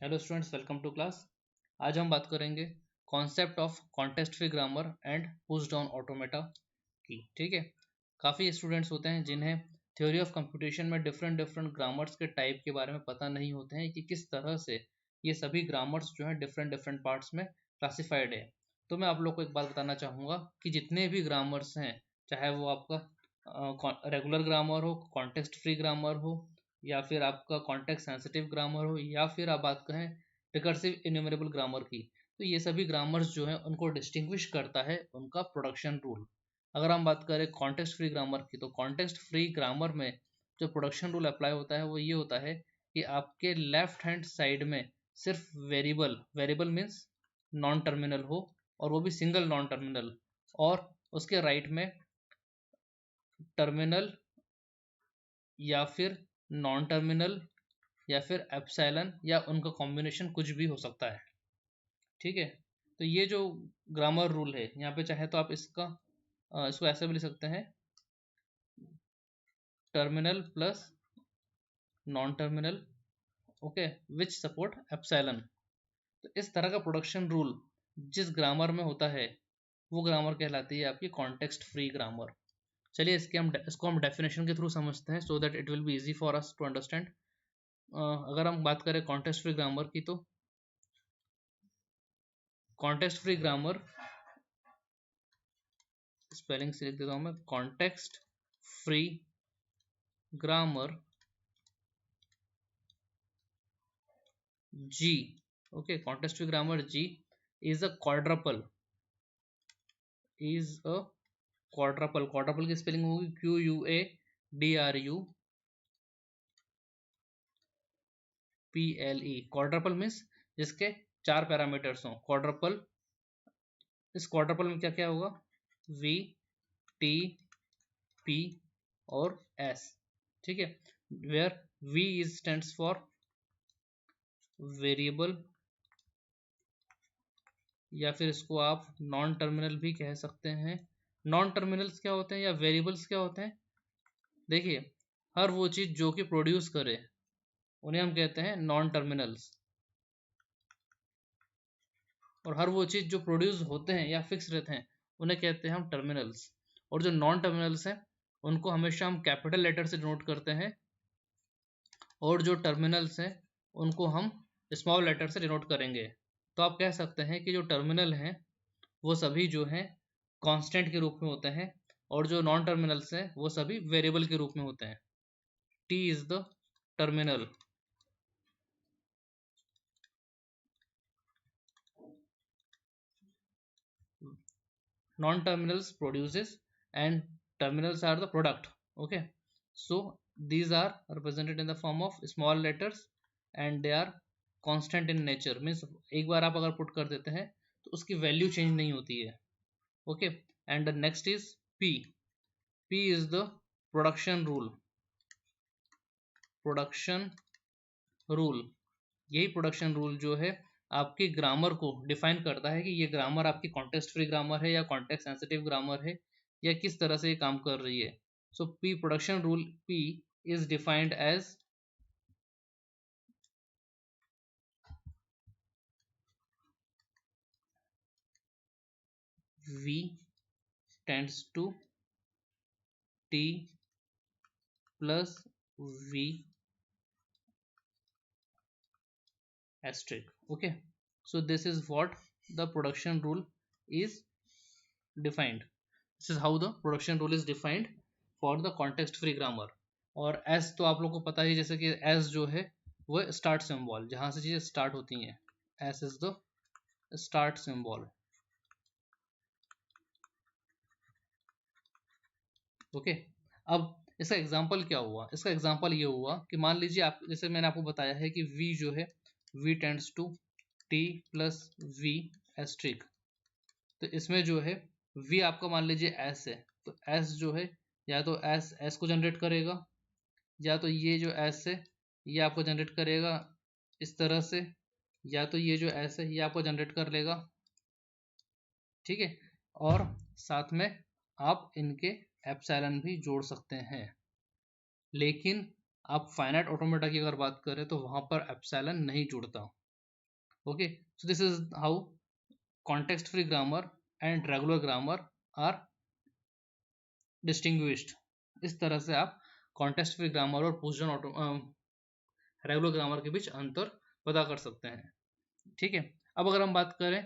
Hello students, welcome to class. आज हम बात करेंगे concept of context free grammar and push down automata की। ठीक है, काफ़ी स्टूडेंट्स होते हैं जिन्हें थ्योरी ऑफ कंप्यूटेशन में डिफरेंट डिफरेंट ग्रामर्स के टाइप के बारे में पता नहीं होते हैं कि किस तरह से ये सभी ग्रामर्स जो है डिफरेंट डिफरेंट पार्ट्स में क्लासिफाइड है। तो मैं आप लोग को एक बात बताना चाहूँगा कि जितने भी ग्रामर्स हैं, चाहे वो आपका रेगुलर ग्रामर हो, कॉन्टेक्स्ट फ्री ग्रामर हो, या फिर आपका कॉन्टेक्स्ट सेंसिटिव ग्रामर हो, या फिर आप बात करें रिकर्सिव इन्यूमरेबल ग्रामर की, तो ये सभी ग्रामर्स जो है उनको डिस्टिंग्विश करता है उनका प्रोडक्शन रूल। अगर हम बात करें कॉन्टेक्स्ट फ्री ग्रामर की, तो कॉन्टेक्स्ट फ्री ग्रामर में जो प्रोडक्शन रूल अप्लाई होता है वो ये होता है कि आपके लेफ्ट हैंड साइड में सिर्फ variable, variable means non terminal हो, और वो भी सिंगल नॉन टर्मिनल, और उसके राइट में टर्मिनल या फिर नॉन टर्मिनल या फिर एप्सिलॉन या उनका कॉम्बिनेशन कुछ भी हो सकता है। ठीक है, तो ये जो ग्रामर रूल है यहाँ पे, चाहे तो आप इसको ऐसे भी लिख सकते हैं, terminal plus non terminal, okay, विच सपोर्ट एप्सिलॉन। तो इस तरह का प्रोडक्शन रूल जिस ग्रामर में होता है वो ग्रामर कहलाती है आपकी कॉन्टेक्स्ट फ्री ग्रामर। चलिए इसको हम डेफिनेशन के थ्रू समझते हैं, so that it will be easy for us to understand. अगर हम बात करें कॉन्टेक्स्ट फ्री ग्रामर की, तो कॉन्टेक्स्ट फ्री ग्रामर, स्पेलिंग से लिख देता हूं मैं, context free grammar ji, okay, context free grammar ji is a quadruple, is a quadruple. Quadruple की स्पेलिंग होगी QUADRUPLE। क्वाड्रपल मीन्स जिसके 4 पैरामीटर्स हों, क्वाड्रपल। इस क्वाड्रपल में क्या क्या होगा, V, T, P और S। ठीक है, where V is stands for variable, या फिर इसको आप नॉन टर्मिनल भी कह सकते हैं। नॉन टर्मिनल्स क्या होते हैं या वेरिएबल्स क्या होते हैं? देखिए, हर वो चीज जो कि प्रोड्यूस करे उन्हें हम कहते हैं नॉन टर्मिनल्स, और हर वो चीज जो प्रोड्यूस होते हैं या फिक्स रहते हैं उन्हें कहते हैं हम टर्मिनल्स। और जो नॉन टर्मिनल्स हैं उनको हमेशा हम कैपिटल लेटर से डिनोट करते हैं, और जो टर्मिनल्स हैं उनको हम स्मॉल लेटर से डिनोट करेंगे। तो आप कह सकते हैं कि जो टर्मिनल हैं वो सभी जो हैं कांस्टेंट के रूप में होते हैं, और जो नॉन टर्मिनल्स हैं वो सभी वेरिएबल के रूप में होते हैं। T is the terminal, non-terminals produces and terminals are the product. Okay, so these are represented in the form of small letters and they are constant in nature, means एक बार आप अगर पुट कर देते हैं तो उसकी वैल्यू चेंज नहीं होती है। Okay, and the next is P। P is the production rule, production rule. यही प्रोडक्शन रूल जो है आपकी ग्रामर को डिफाइन करता है कि ये ग्रामर आपकी कॉन्टेक्स्ट फ्री ग्रामर है या कॉन्टेक्स्ट सेंसिटिव ग्रामर है, या किस तरह से ये काम कर रही है। So P production rule P is defined as V tends to T plus V asterisk. Okay, so this is what the production rule is defined. This is how the production rule is defined for the context free grammar. और S तो आप लोग को पता ही, जैसे कि S जो है वो स्टार्ट सिंबल, जहां से चीजें स्टार्ट होती हैं, S is the start symbol. Okay, अब इसका एग्जांपल क्या हुआ? इसका एग्जांपल ये हुआ कि मान लीजिए आप, जैसे मैंने आपको बताया है कि V जो है V tends to T plus V asterisk. तो इसमें जो है V आपका मान लीजिए S है, तो S जो है या तो S को जनरेट करेगा, या तो ये जो S है ये आपको जनरेट करेगा इस तरह से, या तो ये जो S है ये आपको जनरेट कर लेगा। ठीक है, और साथ में आप इनके एप्सिलॉन भी जोड़ सकते हैं। लेकिन आप फाइनाइट ऑटोमेटा की अगर बात करें तो वहां पर एप्सिलॉन नहीं जुड़ता। Okay, so this is how context free grammar and regular grammar are distinguished. इस तरह से आप कॉन्टेक्स्ट फ्री ग्रामर और पुश डाउन रेगुलर ग्रामर के बीच अंतर पता कर सकते हैं। ठीक है, अब अगर हम बात करें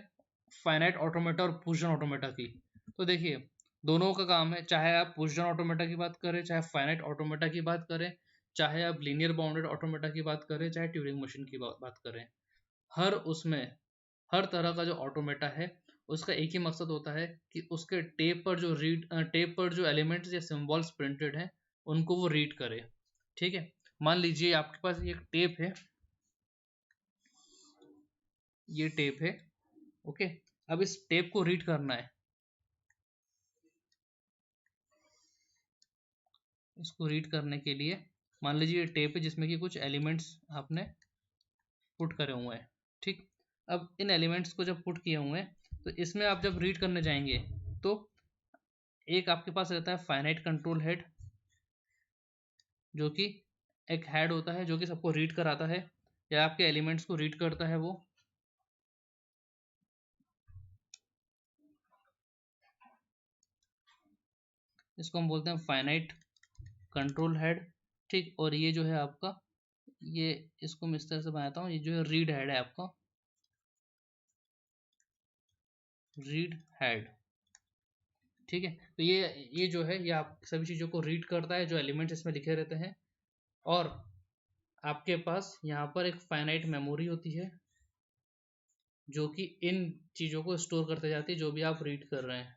फाइनाइट ऑटोमेटा और पुश डाउन ऑटोमेटा की, तो देखिए दोनों का काम है, चाहे आप पुश डाउन ऑटोमेटा की बात करें, चाहे फाइनाइट ऑटोमेटा की बात करें, चाहे आप लीनियर बाउंडेड ऑटोमेटा की बात करें, चाहे ट्यूरिंग मशीन की बात करें, हर उसमें हर तरह का जो ऑटोमेटा है उसका एक ही मकसद होता है कि उसके टेप पर जो एलिमेंट्स या सिंबल्स प्रिंटेड हैं उनको वो रीड करे। ठीक है, मान लीजिए आपके पास ये एक टेप है, ये टेप है। ओके, अब इस टेप को रीड करना है, इसको रीड करने के लिए मान लीजिए ये टेप है जिसमें कि कुछ एलिमेंट्स आपने पुट करे हुए हैं। ठीक, अब इन एलिमेंट्स को जब पुट किए हुए हैं तो इसमें आप जब रीड करने जाएंगे तो एक आपके पास रहता है फाइनाइट कंट्रोल हेड, जो कि एक हेड होता है जो कि सबको रीड कराता है या आपके एलिमेंट्स को रीड करता है। वो इसको हम बोलते हैं फाइनाइट कंट्रोल हेड। ठीक, और ये जो है आपका, ये इसको मैं इस तरह से बनाता हूँ, ये जो है रीड हेड है आपका, रीड हेड। ठीक है, तो ये जो है ये आप सभी चीज़ों को रीड करता है जो एलिमेंट्स इसमें लिखे रहते हैं। और आपके पास यहाँ पर एक फाइनाइट मेमोरी होती है जो कि इन चीज़ों को स्टोर करते जाती है जो भी आप रीड कर रहे हैं।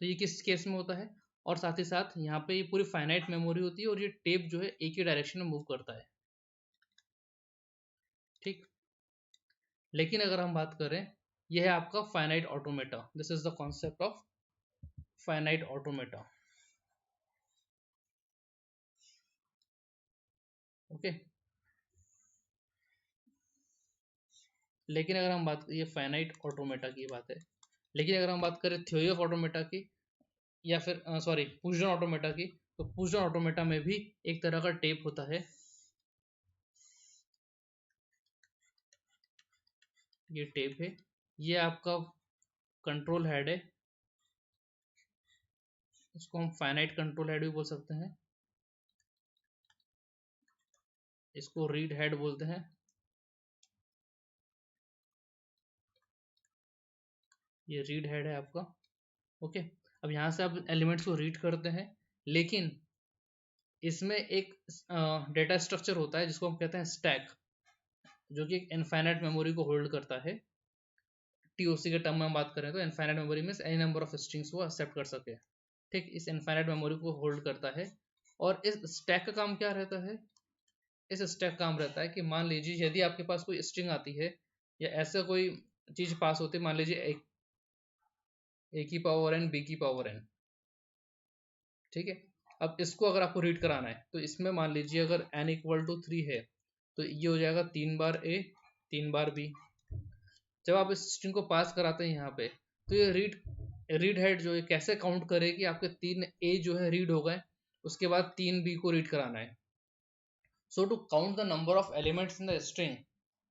तो ये किस केस में होता है, और साथ ही साथ यहाँ पे ये पूरी फाइनाइट मेमोरी होती है और ये टेप जो है एक ही डायरेक्शन में मूव करता है। ठीक, लेकिन अगर हम बात करें, यह है आपका finite automata, this is the concept of finite automata. Okay, लेकिन अगर हम बात, ये फाइनाइट ऑटोमेटा की बात है, लेकिन अगर हम बात करें थ्योरी ऑफ ऑटोमेटा की या फिर सॉरी पुश डाउन ऑटोमेटा की, तो पुश डाउन ऑटोमेटा में भी एक तरह का टेप होता है। ये टेप है, ये आपका कंट्रोल हेड है, इसको हम फाइनाइट कंट्रोल हेड भी बोल सकते हैं, इसको रीड हेड बोलते हैं। ये रीड हेड है आपका। ओके, अब यहाँ से आप एलिमेंट्स को रीड करते हैं, लेकिन इसमें एक डेटा स्ट्रक्चर होता है जिसको हम कहते हैं स्टैक, जो कि एक इनफाइनाइट मेमोरी को होल्ड करता है। टीओसी के टर्म में हम बात करें तो इनफाइनाइट मेमोरी में एनी नंबर ऑफ स्ट्रिंग्स को एक्सेप्ट कर सके। ठीक, इस इनफाइनाइट मेमोरी को होल्ड करता है। और इस स्टैक का काम क्या रहता है, इस स्टैक काम रहता है कि मान लीजिए यदि आपके पास कोई स्ट्रिंग आती है या ऐसा कोई चीज पास होती है, मान लीजिए ए की पावर एन, बी की पावर एन। ठीक है, अब इसको अगर आपको रीड कराना है तो इसमें मान लीजिए अगर n इक्वल टू 3 है तो ये हो जाएगा 3 बार ए 3 बार बी। जब आप इस स्ट्रिंग को पास कराते हैं यहाँ पे, तो ये रीड हेड जो है कैसे काउंट करेगी, आपके 3 ए जो है रीड हो गए, उसके बाद 3 बी को रीड कराना है। So to count the number of elements in the string,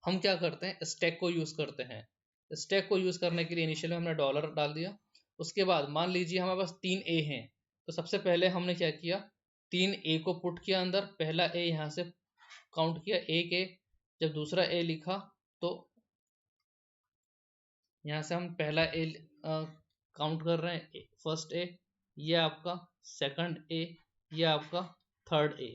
हम क्या करते हैं, स्टैक को यूज करते हैं। स्टैक को यूज करने के लिए इनिशियल में हमने डॉलर डाल दिया, उसके बाद मान लीजिए हमारे पास 3 ए हैं, तो सबसे पहले हमने क्या किया, 3 ए को पुट किया अंदर, पहला ए यहाँ से काउंट किया, एक ए। जब दूसरा ए लिखा तो यहाँ से हम पहला ए काउंट कर रहे हैं, फर्स्ट ए, ये आपका सेकंड ए, ये आपका थर्ड ए।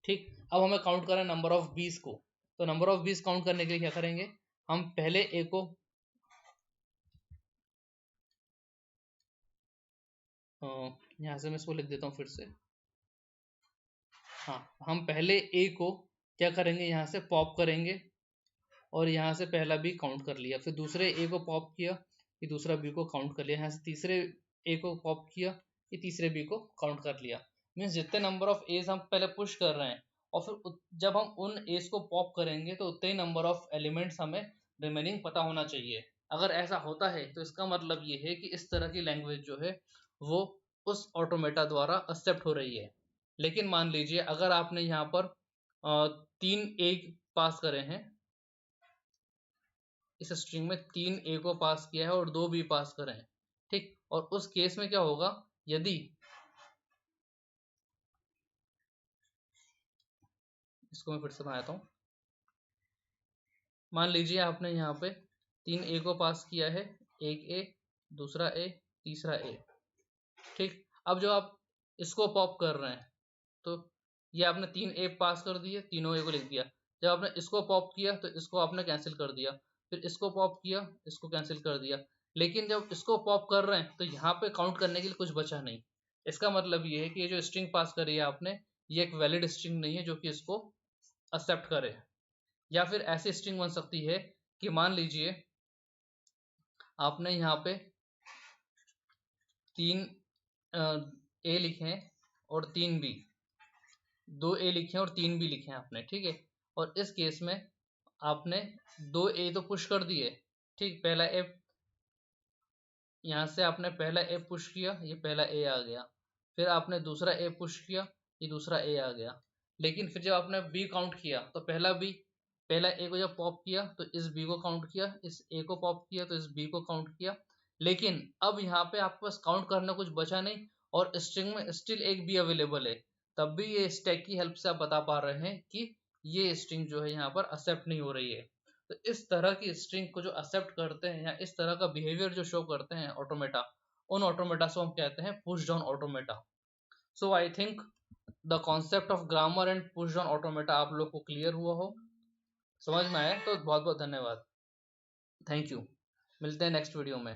ठीक, अब हमें काउंट करना है नंबर ऑफ बीस को, तो नंबर ऑफ बीस काउंट करने के लिए क्या करेंगे, हम पहले ए को यहाँ से मैं इसको लिख देता हूँ फिर से। हाँ, हम पहले ए को क्या करेंगे, यहाँ से पॉप करेंगे और यहाँ से पहला बी काउंट कर लिया, फिर दूसरे ए को पॉप किया, फिर दूसरा बी को काउंट कर लिया, यहाँ से तीसरे ए को पॉप किया, ये तीसरे बी को काउंट कर लिया। मीन्स जितने नंबर ऑफ एज हम पहले पुश कर रहे हैं, और फिर जब हम उन एज को पॉप करेंगे तो उतने ही नंबर ऑफ एलिमेंट्स हमें रिमेनिंग पता होना चाहिए। अगर ऐसा होता है तो इसका मतलब ये है कि इस तरह की लैंग्वेज जो है वो उस ऑटोमेटा द्वारा एक्सेप्ट हो रही है। लेकिन मान लीजिए अगर आपने यहाँ पर 3 ए पास करे हैं, इस स्ट्रिंग में 3 ए को पास किया है और 2 बी पास करे हैं, ठीक। और उस केस में क्या होगा, यदि इसको मैं फिर से बनाता हूँ, मान लीजिए आपने यहाँ पे 3 ए को पास किया है, एक ए, दूसरा ए, तीसरा ए, ठीक। अब जो आप इसको पॉप कर रहे हैं, तो ये आपने 3 ए पास कर दिए, तीनों ए को लिख दिया। जब आपने इसको पॉप किया तो इसको आपने कैंसिल कर दिया, फिर इसको पॉप किया, इसको कैंसिल कर दिया। लेकिन जब इसको पॉप कर रहे हैं तो यहाँ पे काउंट करने के लिए कुछ बचा नहीं। इसका मतलब ये है कि ये जो स्ट्रिंग पास करी है आपने, ये एक वैलिड स्ट्रिंग नहीं है जो कि इसको एक्सेप्ट करे। या फिर ऐसी स्ट्रिंग बन सकती है कि मान लीजिए आपने यहाँ पे 3 ए लिखे हैं और 3 बी, 2 ए लिखे हैं और 3 बी लिखे हैं आपने, ठीक है। और इस केस में आपने 2 ए तो पुश कर दिए, ठीक। पहला ए, यहाँ से आपने पहला ए पुश किया, ये पहला ए आ गया। फिर आपने दूसरा ए पुश किया, ये दूसरा ए आ गया। लेकिन फिर जब आपने बी काउंट किया तो पहला ए को जब पॉप किया तो इस बी को काउंट किया, इस ए को पॉप किया तो इस बी को काउंट किया। लेकिन अब यहाँ पे आपके पास काउंट करना कुछ बचा नहीं और स्ट्रिंग में स्टिल एक बी अवेलेबल है। तब भी ये स्टैक की हेल्प से आप बता पा रहे हैं कि ये स्ट्रिंग जो है यहाँ पर एक्सेप्ट नहीं हो रही है। तो इस तरह की स्ट्रिंग को जो एक्सेप्ट करते हैं या इस तरह का बिहेवियर जो शो करते हैं ऑटोमेटा, उन ऑटोमेटा से हम कहते हैं push down automata. So I think the concept of grammar and push down automata आप लोग को क्लियर हुआ हो, समझ में आया तो बहुत बहुत धन्यवाद, थैंक यू। मिलते हैं नेक्स्ट वीडियो में।